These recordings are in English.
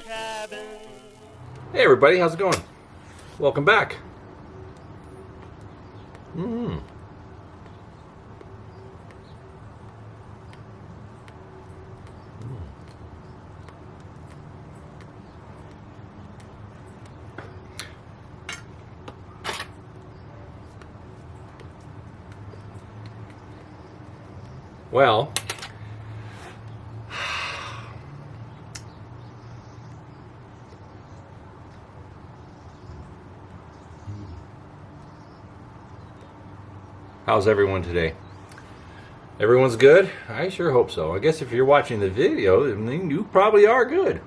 cabin. Hey everybody, how's it going? Welcome back. Well, how's everyone today? Everyone's good? I sure hope so. I guess if you're watching the video, then you probably are good.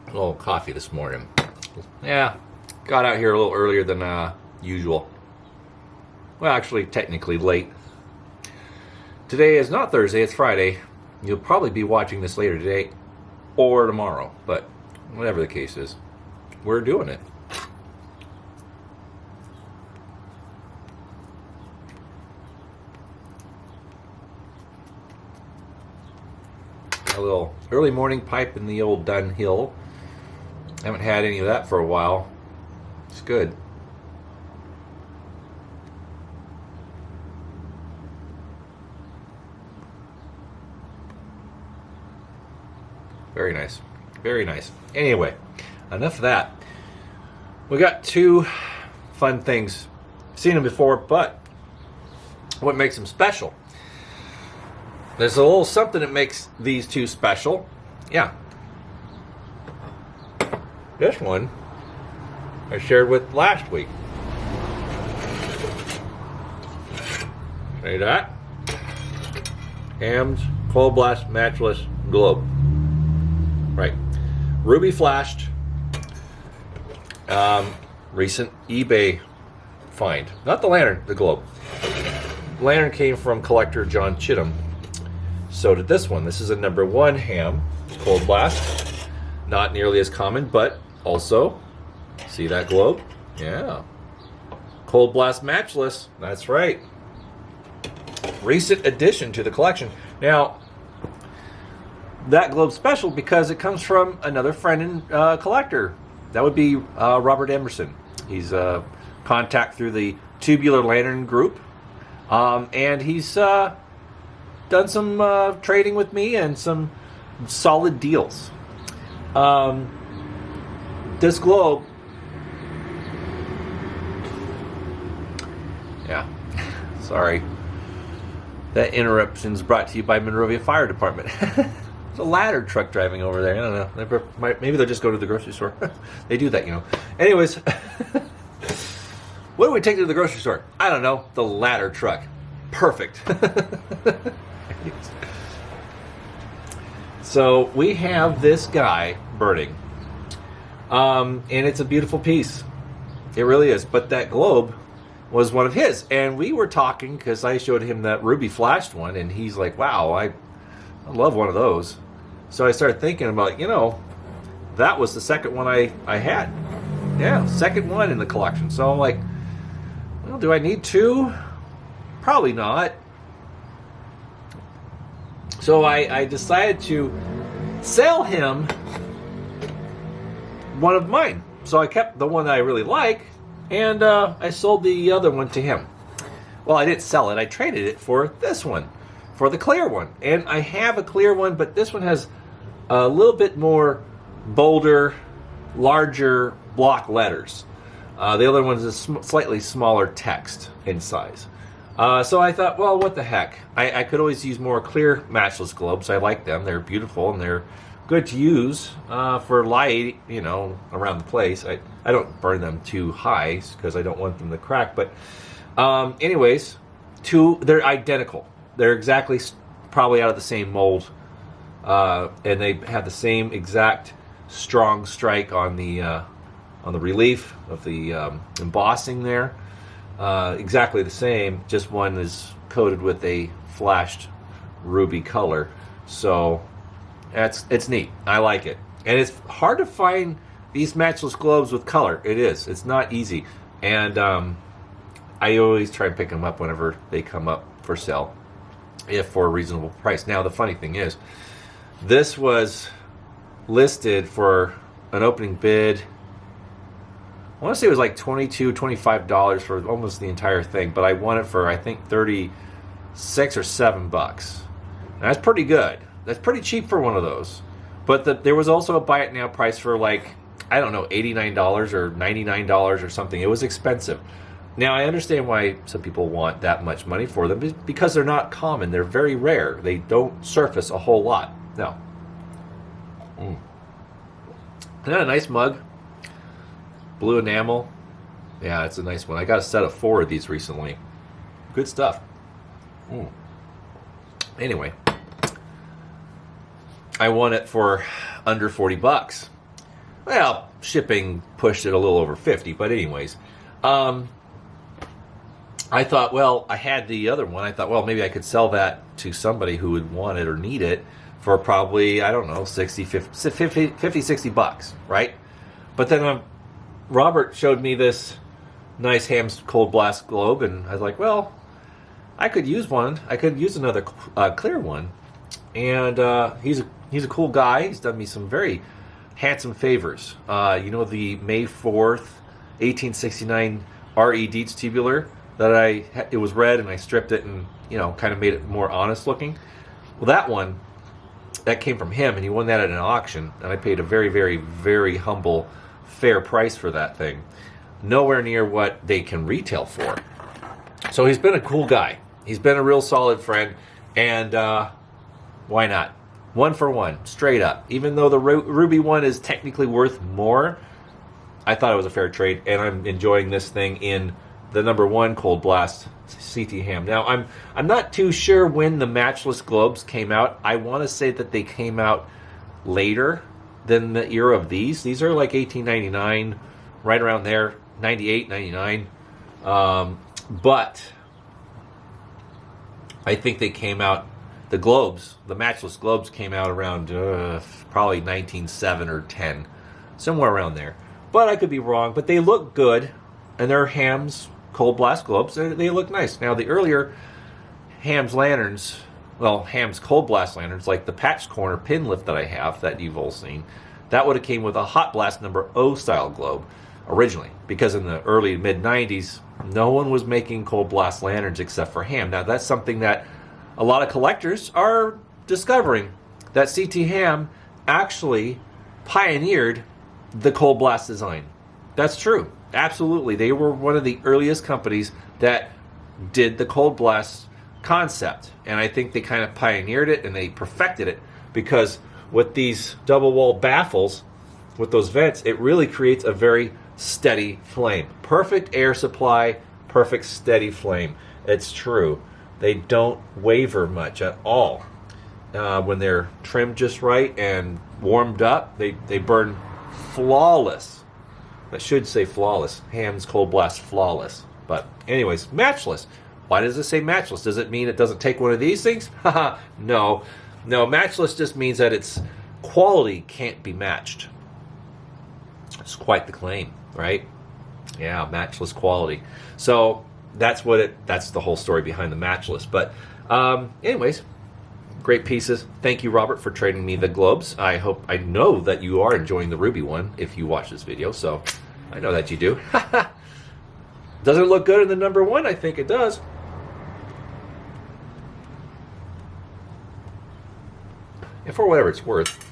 A little coffee this morning. Yeah, got out here a little earlier than usual. Well, actually, technically late. Today is not Thursday, it's Friday. You'll probably be watching this later today or tomorrow, but whatever the case is, we're doing it. A little early morning pipe in the old Dunhill. Haven't had any of that for a while. It's good. Very nice. Very nice. Anyway, enough of that. We got two fun things. Seen them before, but what makes them special? There's a little something that makes these two special. Yeah. This one I shared with last week. See that? Ham's Cold Blast Matchless Globe. Right. Ruby flashed. Recent eBay find. Not the lantern, the globe. The lantern came from collector John Chittum. So did this one. This is a #1 ham Cold Blast. Not nearly as common, but also, see that globe? Yeah. Cold Blast Matchless. That's right. Recent addition to the collection. Now, that globe's special because it comes from another friend and collector. That would be Robert Emerson. He's a contact through the Tubular Lantern group. And he's done some trading with me and some solid deals. This globe, yeah, sorry. That interruption is brought to you by Monrovia Fire Department. There's a ladder truck driving over there. I don't know. Maybe they'll just go to the grocery store. They do that, you know. Anyways, what do we take to the grocery store? I don't know. The ladder truck. Perfect. So we have this guy burning. And it's a beautiful piece. It really is. But that globe was one of his. And we were talking because I showed him that ruby flashed one. And he's like, wow, I love one of those. So I started thinking about, that was the second one I had. Yeah, second one in the collection. So I'm like, well, do I need two? Probably not. So I decided to sell him one of mine. So I kept the one I really like, and I sold the other one to him. Well, I didn't sell it. I traded it for this one, for the clear one. And I have a clear one, but this one has a little bit more bolder, larger block letters. The other one is slightly smaller text in size. So I thought, well, what the heck? I could always use more clear matchless globes. I like them. They're beautiful and they're good to use for light, around the place. I don't burn them too high because I don't want them to crack. But anyways, they're identical. They're exactly probably out of the same mold. And they have the same exact strong strike on the relief of the embossing there. Exactly the same, just one is coated with a flashed ruby color. So it's neat. I like it. And it's hard to find these matchless globes with color. It is. It's not easy. And I always try and pick them up whenever they come up for sale, if for a reasonable price. Now, the funny thing is, This was listed for an opening bid. I want to say it was like $22, $25 for almost the entire thing, but I won it for, I think, 36 or $7. That's pretty good. That's pretty cheap for one of those. But there was also a buy it now price for like, I don't know, $89 or $99 or something. It was expensive. Now, I understand why some people want that much money for them, because they're not common. They're very rare. They don't surface a whole lot. No. Isn't that a nice mug? Blue enamel. Yeah, it's a nice one. I got a set of 4 of these recently. Good stuff. Anyway, I won it for under $40. Well, shipping pushed it a little over 50, but anyways. I thought, well, I had the other one. I thought, well, maybe I could sell that to somebody who would want it or need it for probably, I don't know, 50, 60 bucks, right? But then Robert showed me this nice Ham's Cold Blast globe, and I was like, well, I could use one. I could use another clear one. And he's a cool guy. He's done me some very handsome favors. You know, the May 4th, 1869 R.E. Dietz tubular that it was red, and I stripped it and, you know, kind of made it more honest looking. Well, that one, that came from him, and he won that at an auction, and I paid a very, very, very humble, fair price for that thing. Nowhere near what they can retail for. So he's been a cool guy. He's been a real solid friend, and why not? 1 for 1, straight up. Even though the Ruby one is technically worth more, I thought it was a fair trade, and I'm enjoying this thing in the number 1 Cold Blast CT Ham. Now, I'm not too sure when the Matchless globes came out. I want to say that they came out later than the era of these. These are like 1899, right around there, 98, 99. But I think they came out, the Matchless globes came out around probably 1907 or 10, somewhere around there. But I could be wrong. But they look good, and they're Ham's Cold Blast globes. They look nice. Now, the earlier Ham's lanterns, well, Ham's Cold Blast lanterns, like the patch corner pin lift that I have that you've all seen, that would have came with a Hot Blast number 0 style globe originally, because in the early mid-90s, no one was making Cold Blast lanterns except for Ham. Now, that's something that a lot of collectors are discovering, that CT Ham actually pioneered the Cold Blast design. That's true. Absolutely. They were one of the earliest companies that did the Cold Blast concept. And I think they kind of pioneered it and they perfected it, because with these double wall baffles, with those vents, it really creates a very steady flame. Perfect air supply, perfect steady flame. It's true. They don't waver much at all. When they're trimmed just right and warmed up, they burn flawless. I should say flawless. Ham's Cold Blast flawless. But anyways, Matchless. Why does it say Matchless? Does it mean it doesn't take one of these things? Haha, no. No, Matchless just means that its quality can't be matched. It's quite the claim, right? Yeah, matchless quality. So that's the whole story behind the Matchless. But anyways, great pieces. Thank you, Robert, for trading me the globes. I know that you are enjoying the Ruby one if you watch this video, so I know that you do. Does it look good in the number 1? I think it does. And for whatever it's worth,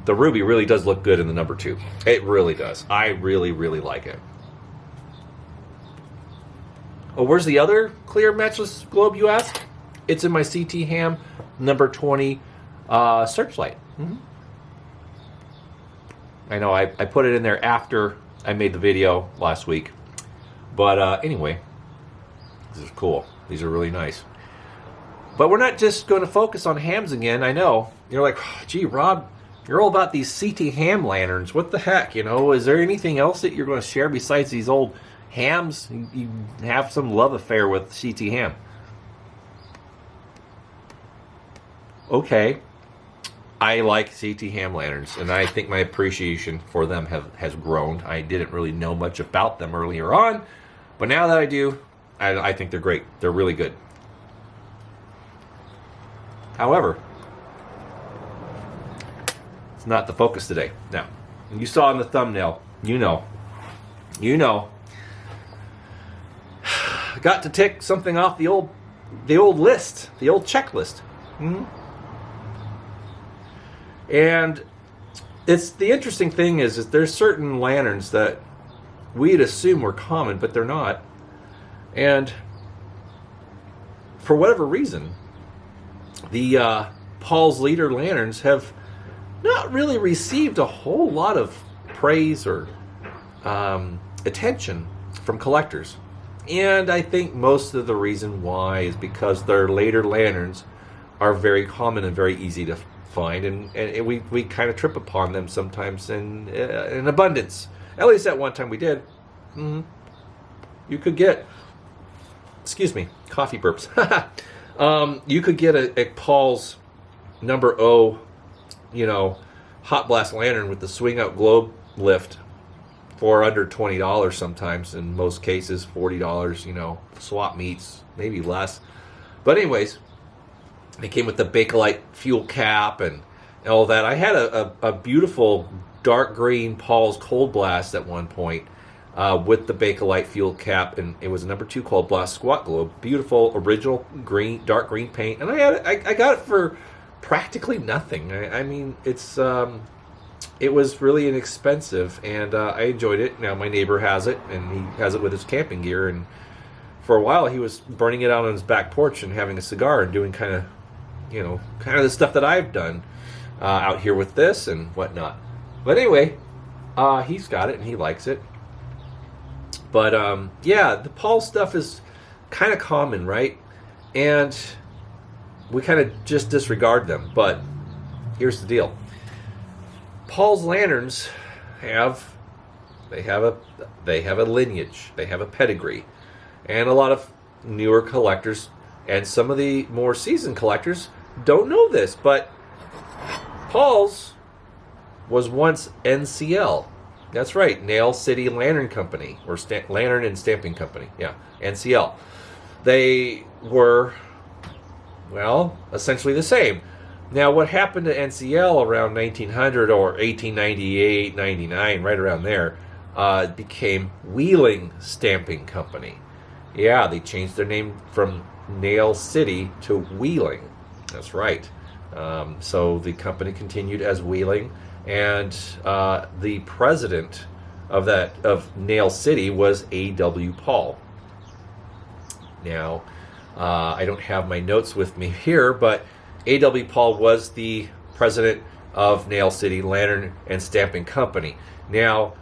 the Ruby really does look good in the number 2. It really does. I really, really like it. Oh, where's the other clear Matchless globe, you ask? It's in my CT Ham number 20 Searchlight. I know I put it in there after I made the video last week. But anyway, this is cool. These are really nice. But we're not just going to focus on Hams again. I know. You're like, oh, gee, Rob, you're all about these CT Ham lanterns. What the heck? You know, is there anything else that you're going to share besides these old Hams? You have some love affair with CT Ham. Okay, I like CT Ham lanterns, and I think my appreciation for them has grown. I didn't really know much about them earlier on, but now that I do, I think they're great. They're really good. However, It's not the focus today. Now, you saw in the thumbnail, you know. Got to tick something off the old list, the old checklist. And it's the interesting thing is there's certain lanterns that we'd assume were common, but they're not. And for whatever reason, the Paull's leader lanterns have not really received a whole lot of praise or attention from collectors. And I think most of the reason why is because their later lanterns are very common and very easy to find, and we kind of trip upon them sometimes in abundance. At least at one time we did. You could get, excuse me, coffee burps. You could get a Paull's No. Hot blast lantern with the swing out globe lift for under $20 sometimes, in most cases $40, swap meets, maybe less. But anyways, it came with the Bakelite fuel cap and all that. I had a beautiful dark green Paull's Cold Blast at one point with the Bakelite fuel cap, and it was a No.2 Cold Blast squat globe. Beautiful original green, dark green paint, and I got it for practically nothing. I mean, it was really inexpensive, and I enjoyed it. Now my neighbor has it, and he has it with his camping gear, and for a while he was burning it out on his back porch and having a cigar and doing kind of the stuff that I've done out here with this and whatnot. But anyway, he's got it and he likes it. But the Paull stuff is kind of common, right? And we kind of just disregard them. But here's the deal: Paull's lanterns have a lineage, they have a pedigree, and a lot of newer collectors and some of the more seasoned collectors don't know this, but Paull's was once NCL. That's right, Nail City Lantern Company, or Lantern and Stamping Company. Yeah, NCL. They were, well, essentially the same. Now, what happened to NCL around 1900 or 1898, 99, right around there, became Wheeling Stamping Company. Yeah, they changed their name from Nail City to Wheeling. That's right. So the company continued as Wheeling, and the president of Nail City was A.W. Paull. Now, I don't have my notes with me here, but A.W. Paull was the president of Nail City Lantern and Stamping Company. Now,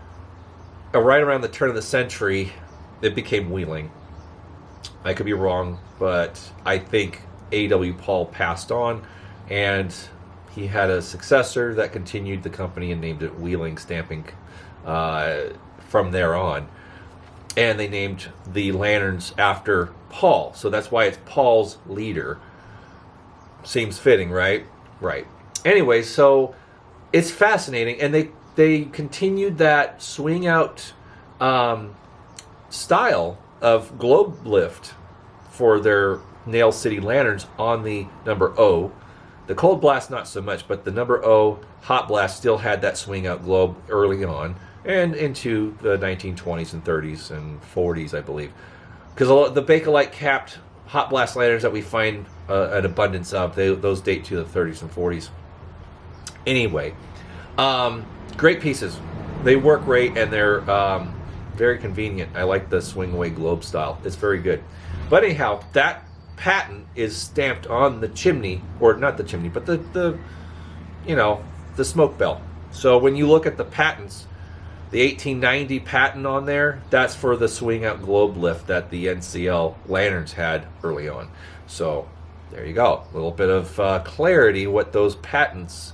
right around the turn of the century, it became Wheeling. I could be wrong, but I think A.W. Paull passed on, and he had a successor that continued the company and named it Wheeling Stamping from there on. And they named the lanterns after Paull, so that's why it's Paull's leader. Seems fitting, right? Right. Anyway, so it's fascinating, and they continued that swing out style of globe lift for their Nail City lanterns on the No. The Cold Blast not so much, but the No. Hot Blast still had that swing out globe early on and into the 1920s and 30s and 40s, I believe. Because the Bakelite capped Hot Blast lanterns that we find an abundance of, those date to the 30s and 40s. Anyway, great pieces. They work great, and they're very convenient. I like the swing away globe style. It's very good. But anyhow, that patent is stamped on the chimney, or not the chimney, but the smoke bell. So when you look at the patents, the 1890 patent on there, that's for the swing out globe lift that the NCL lanterns had early on. So there you go. A little bit of clarity what those patents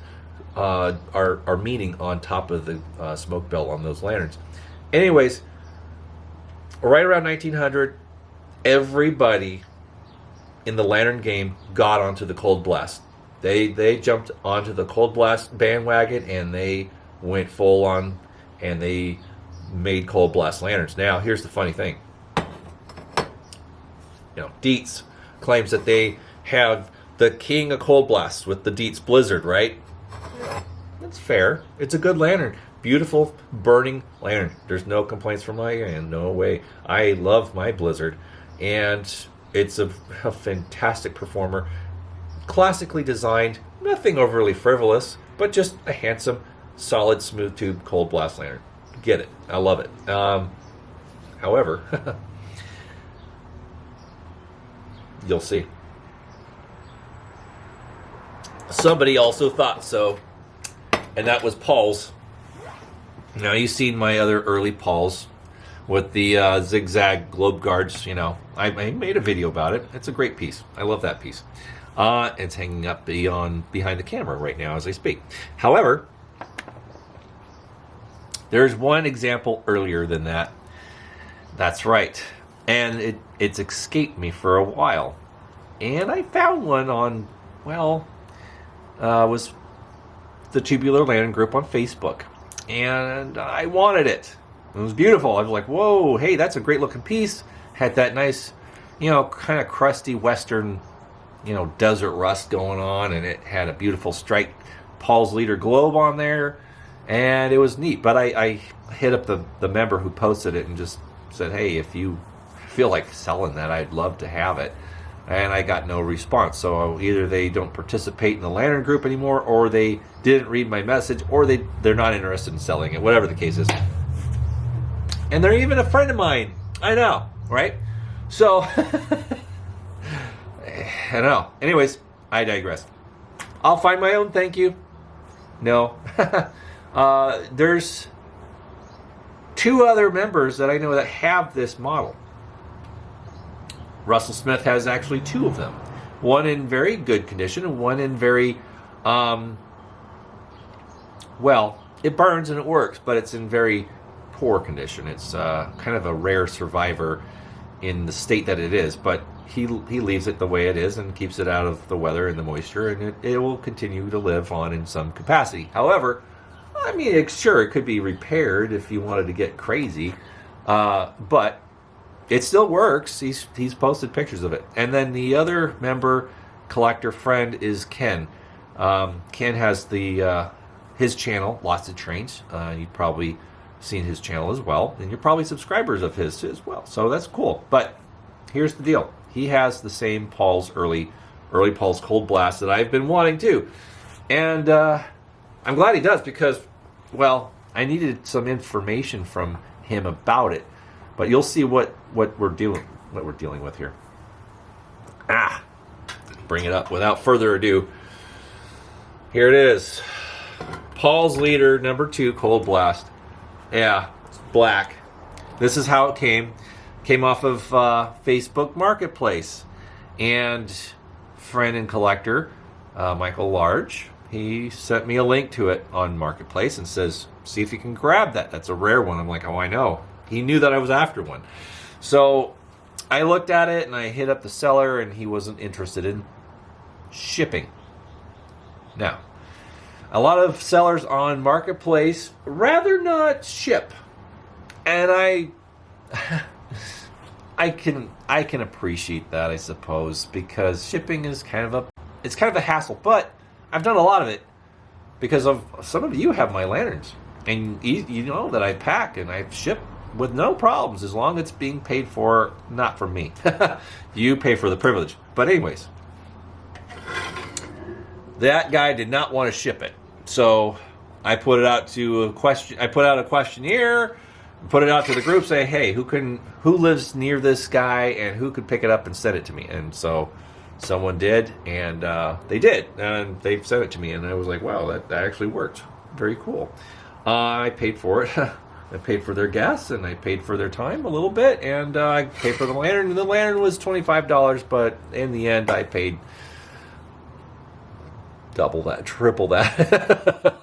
are meaning on top of the smoke bell on those lanterns. Anyways, right around 1900, everybody in the lantern game got onto the Cold Blast. They jumped onto the Cold Blast bandwagon, and they went full on, and they made Cold Blast lanterns. Now, here's the funny thing. Dietz claims that they have the king of Cold Blasts with the Dietz Blizzard, right? That's fair. It's a good lantern. Beautiful, burning lantern. There's no complaints from my end. No way. I love my Blizzard. And it's a fantastic performer. Classically designed. Nothing overly frivolous, but just a handsome, solid, smooth tube cold blast lantern. Get it. I love it. However, you'll see. Somebody also thought so, and that was Paull's. Now, you've seen my other early Paull's with the zigzag globe guards. You know, I made a video about it. It's a great piece. I love that piece. It's hanging up behind the camera right now as I speak. However, there's one example earlier than that. That's right. And it's escaped me for a while. And I found one on, was the Tubular Lantern group on Facebook. And I wanted it. It was beautiful. I was like, whoa, hey, that's a great looking piece. Had that nice, kind of crusty western, desert rust going on. And it had a beautiful striped Paull's Leader globe on there. And it was neat. But I hit up the member who posted it and just said, hey, if you feel like selling that, I'd love to have it. And I got no response. So either they don't participate in the Lantern group anymore, or they didn't read my message, or they're not interested in selling it, whatever the case is. And they're even a friend of mine. I know, right? So, I know. Anyways, I digress. I'll find my own thank you. No. There's 2 other members that I know that have this model. Russell Smith has actually 2 of them. One in very good condition and one in very, it burns and it works, but it's in very poor condition. It's kind of a rare survivor in the state that it is, but he leaves it the way it is and keeps it out of the weather and the moisture, and it will continue to live on in some capacity. However, I mean, sure, it could be repaired if you wanted to get crazy, but it still works. He's posted pictures of it. And then the other member, collector friend, is Ken. Ken has his channel, Lots of Trains. You've probably seen his channel as well, and you're probably subscribers of his as well. So that's cool. But here's the deal: he has the same Paull's early Paull's Cold Blast that I've been wanting to, and I'm glad he does because, I needed some information from him about it. But you'll see what we're dealing with here. Bring it up without further ado. Here it is. Paull's Leader #2 Cold Blast. Yeah, it's black. This is how it came. Came off of Facebook Marketplace. And friend and collector, Michael Large, he sent me a link to it on Marketplace and says, see if you can grab that. That's a rare one. I'm like, oh, I know. He knew that I was after one. So I looked at it and I hit up the seller and he wasn't interested in shipping. Now, a lot of sellers on Marketplace rather not ship. And I can appreciate that, I suppose, because shipping is kind of a hassle, but I've done a lot of it because of some of you have my lanterns. And you know that I pack and I ship with no problems, as long as it's being paid for, not from me. You pay for the privilege. But anyways, that guy did not want to ship it. So I put it out to a question. I put out a questionnaire, put it out to the group, say, hey, who lives near this guy and who could pick it up and send it to me? And so someone did, and they did, and they sent it to me, and I was like, wow, that actually worked. Very cool. I paid for it. I paid for their gas, and I paid for their time a little bit, and I paid for the lantern. And the lantern was $25, but in the end, I paid double that, triple that.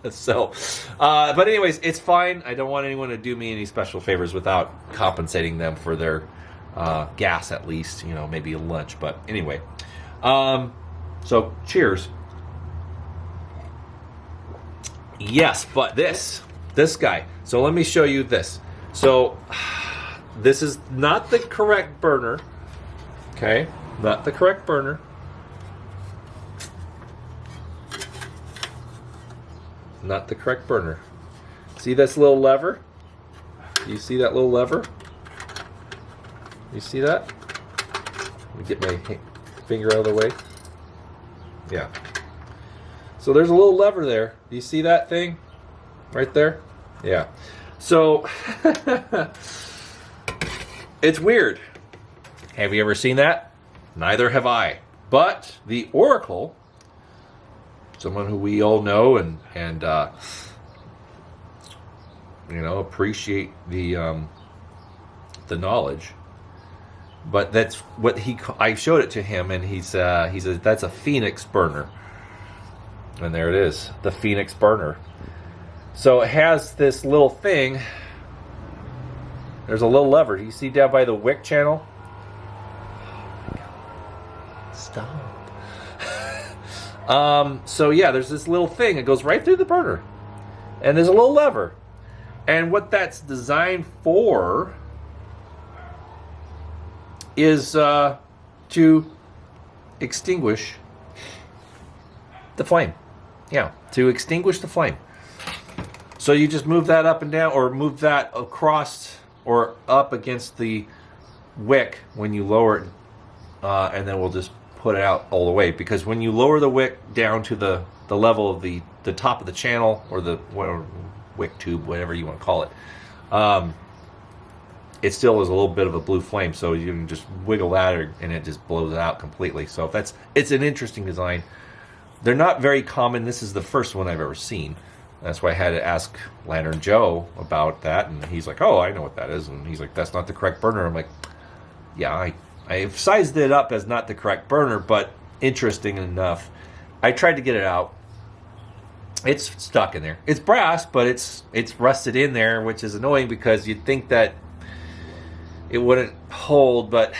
So, but anyways, it's fine. I don't want anyone to do me any special favors without compensating them for their gas, at least, maybe a lunch. But anyway, so cheers. Yes, but this guy. So let me show you this. So this is not the correct burner. Okay, not the correct burner. not the correct burner. See this little lever? You see that little lever? You see that? Let me get my finger out of the way. Yeah. So there's a little lever there. Do you see that thing? Right there? Yeah. So, it's weird. Have you ever seen that? Neither have I. But the Oracle, someone who we all know and appreciate the knowledge. But that's what I showed it to him, and he says that's a Phoenix burner. And there it is, the Phoenix burner. So it has this little thing. There's a little lever. You see down by the wick channel? Stop. So yeah, there's this little thing. It goes right through the burner. And there's a little lever. And what that's designed for is to extinguish the flame. Yeah, to extinguish the flame. So you just move that up and down, or move that across or up against the wick when you lower it, and then we'll just put it out all the way. Because when you lower the wick down to the level of the top of the channel, or the wick tube, whatever you want to call it, it still is a little bit of a blue flame. So you can just wiggle that, and it just blows it out completely. So it's an interesting design. They're not very common. This is the first one I've ever seen. That's why I had to ask Lantern Joe about that, and he's like, "Oh, I know what that is." And he's like, "That's not the correct burner." I'm like, "Yeah, I've sized it up as not the correct burner, but interesting enough." I tried to get it out. It's stuck in there. It's brass, but it's rusted in there, which is annoying because you'd think that it wouldn't hold, but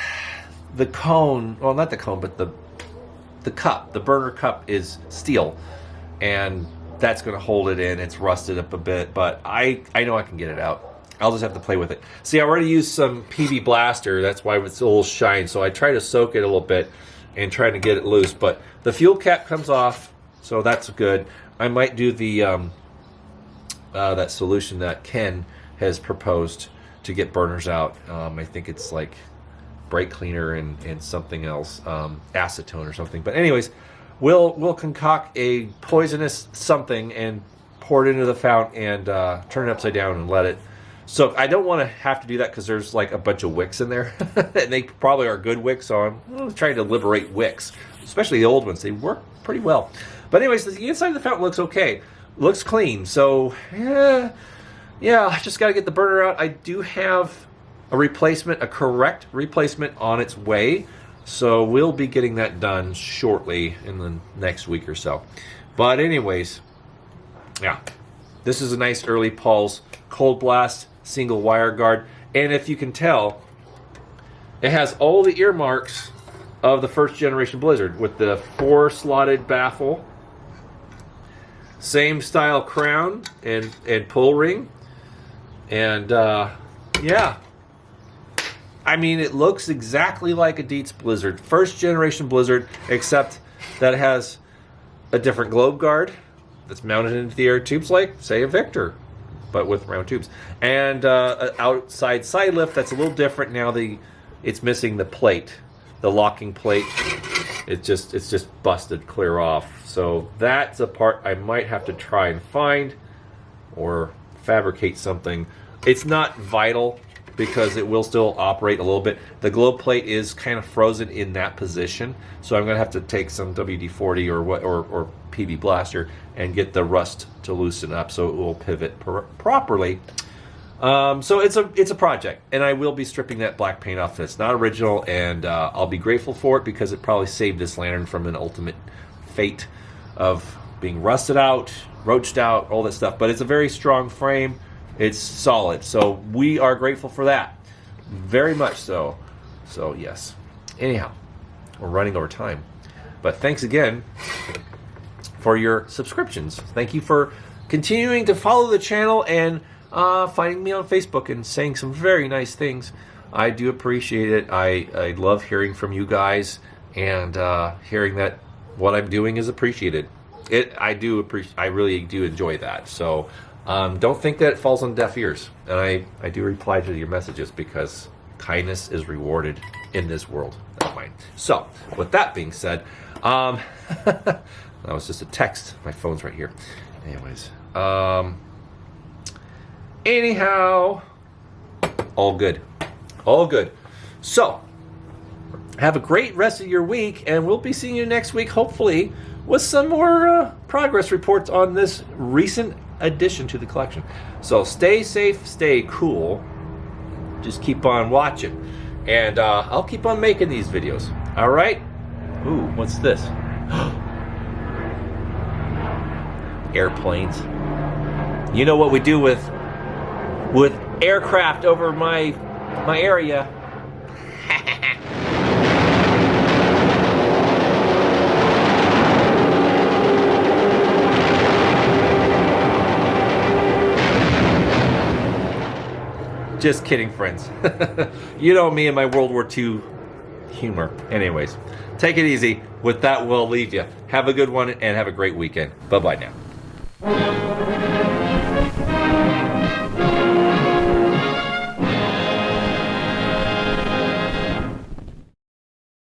the cone, well, not the cone, but the cup, the burner cup is steel, and that's going to hold it in. It's rusted up a bit, but I know I can get it out. I'll just have to play with it. See, I already used some PB Blaster. That's why it's a little shine. So I try to soak it a little bit and try to get it loose. But the fuel cap comes off, so that's good. I might do the that solution that Ken has proposed to get burners out. I think it's like brake cleaner and something else, acetone or something. But anyways, we'll concoct a poisonous something and pour it into the fount and turn it upside down and let it soak. I don't want to have to do that because there's like a bunch of wicks in there. And they probably are good wicks, so I'm trying to liberate wicks, especially the old ones. They work pretty well. But anyways, the inside of the fountain looks okay. Looks clean. So, yeah, I just got to get the burner out. I do have a correct replacement on its way. So we'll be getting that done shortly in the next week or so. But anyways, yeah, this is a nice early Paull's Cold Blast single wire guard. And if you can tell, it has all the earmarks of the first generation Blizzard with the 4-slotted baffle, same style crown and pull ring. And yeah. I mean, it looks exactly like a Dietz Blizzard, first generation Blizzard, except that it has a different globe guard that's mounted into the air tubes, like, say, a Victor, but with round tubes, and an outside side lift that's a little different now. It's missing the plate, the locking plate. It's just busted clear off. So that's a part I might have to try and find or fabricate something. It's not vital, because it will still operate a little bit. The globe plate is kind of frozen in that position, so I'm going to have to take some WD-40 or PB Blaster and get the rust to loosen up so it will pivot properly. So it's a project, and I will be stripping that black paint off. It's not original, and I'll be grateful for it because it probably saved this lantern from an ultimate fate of being rusted out, roached out, all that stuff. But it's a very strong frame. It's solid, so we are grateful for that. Very much so. So, yes. Anyhow, we're running over time. But thanks again for your subscriptions. Thank you for continuing to follow the channel and finding me on Facebook and saying some very nice things. I do appreciate it. I love hearing from you guys and hearing that what I'm doing is appreciated. I really do enjoy that. So don't think that it falls on deaf ears. And I do reply to your messages because kindness is rewarded in this world. That's mine. So with that being said, that was just a text. My phone's right here. Anyways, anyhow, all good. All good. So have a great rest of your week, and we'll be seeing you next week, hopefully, with some more progress reports on this recent addition to the collection. So stay safe, stay cool. Just keep on watching. And I'll keep on making these videos. All right? Ooh, what's this? Airplanes. You know what we do with aircraft over my area. Just kidding, friends. You know me and my World War II humor. Anyways, take it easy. With that, we'll leave you. Have a good one and have a great weekend. Bye-bye now.